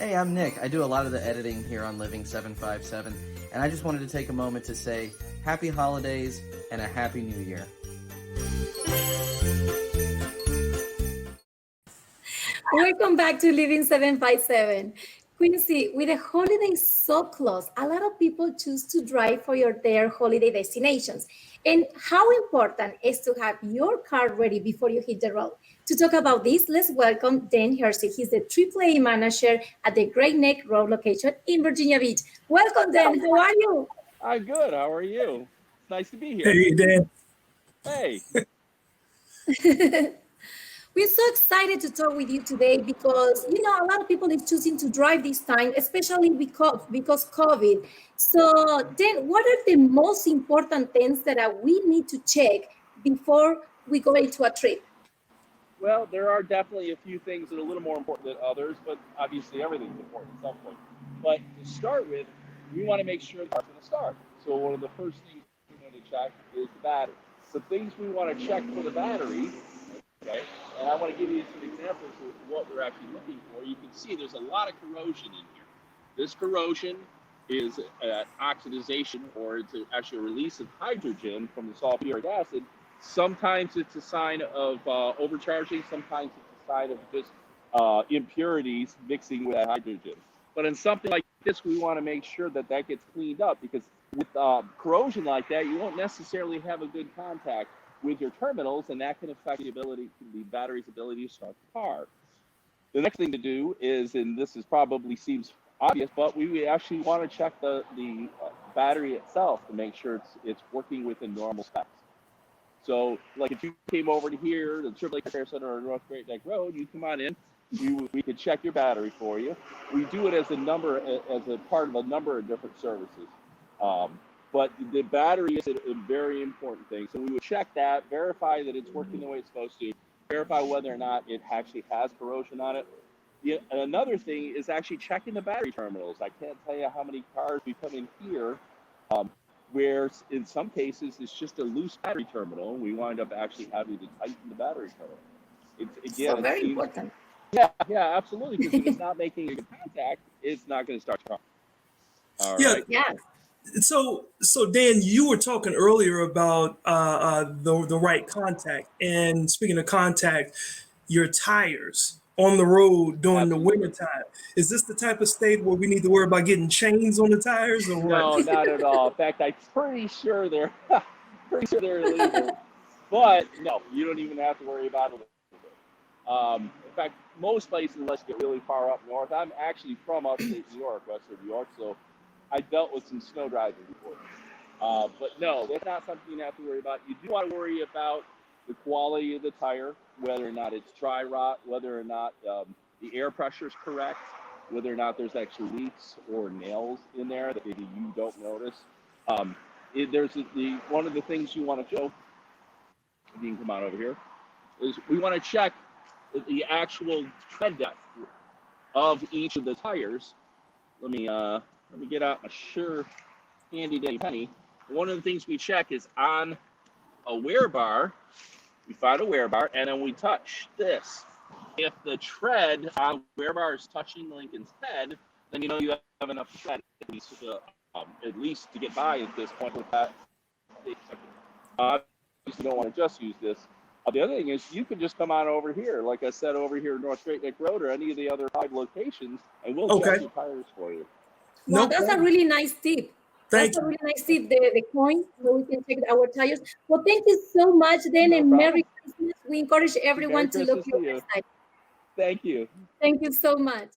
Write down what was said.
Hey, I'm Nick. I do a lot of the editing here on Living 757, and I just wanted to take a moment to say happy holidays and a happy new year. Welcome back to Living 757. Quincy, with the holidays so close, a lot of people choose to drive for their holiday destinations. And how important is to have your car ready before you hit the road? To talk about this, let's welcome Dan Hersey. He's the AAA manager at the Great Neck Road location in Virginia Beach. Welcome, Dan. How are you? I'm good. How are you? It's nice to be here. Hey, Dan. Hey. We're so excited to talk with you today because, a lot of people is choosing to drive this time, especially because COVID. So then what are the most important things that we need to check before we go into a trip? Well, there are definitely a few things that are a little more important than others, but obviously everything's important at some point. But to start with, we want to make sure the car's going to start. So one of the first things we want to check is the battery. The things we want to check for the battery, okay, and I want to give you some examples of what we're actually looking for. You can see there's a lot of corrosion in here. This corrosion is oxidization, or it's actually a release of hydrogen from the sulfuric acid. Sometimes it's a sign of overcharging, sometimes it's a sign of just impurities mixing with that hydrogen. But in something like this, we want to make sure that that gets cleaned up, because with corrosion like that, you won't necessarily have a good contact with your terminals, and that can affect the battery's ability to start the car. The next thing to do is, and this is probably seems obvious, but we actually want to check the battery itself to make sure it's working within normal specs. So, like if you came over to here, the AAA Car Care Center or North Great Neck Road, you come on in, we could check your battery for you. We do it as a part of a number of different services. But the battery is a very important thing. So we would check that, verify that it's working the way it's supposed to, verify whether or not it actually has corrosion on it. Another thing is actually checking the battery terminals. I can't tell you how many cars we come in here where in some cases it's just a loose battery terminal, and we wind up actually having to tighten the battery terminal. So very important. Yeah, absolutely. Because if it's not making a good contact, it's not going to start the car. All right. Yeah. So Dan, you were talking earlier about the right contact. And speaking of contact, your tires on the road during the wintertime. Is this the type of state where we need to worry about getting chains on the tires, or what? No, not at all. In fact, I'm pretty sure they're illegal. But no, you don't even have to worry about it. In fact, most places, unless you get really far up north, I'm actually from upstate New York, western New York, so I dealt with some snow driving before. But no, that's not something you have to worry about. You do want to worry about the quality of the tire, whether or not it's dry rot, whether or not the air pressure is correct, whether or not there's actually leaks or nails in there that maybe you don't notice. One of the things you want to show, if you can come on over here, is we want to check the actual tread depth of each of the tires. Let me get out my sure handy dandy penny. One of the things we check is on a wear bar. We find a wear bar, and then we touch this. If the tread on the wear bar is touching Lincoln's head, then you know you have enough tread at least to get by at this point with that. Obviously, don't want to just use this. The other thing is you can just come on over here, like I said, over here North Great Neck Road or any of the other 5 locations, and we'll check your tires for you. Well, that's a really nice tip. That's a really nice tip, the coin, so we can check our tires. Well, thank you so much, Dan, and Merry Christmas. We encourage everyone to look at your website. Thank you. Thank you so much.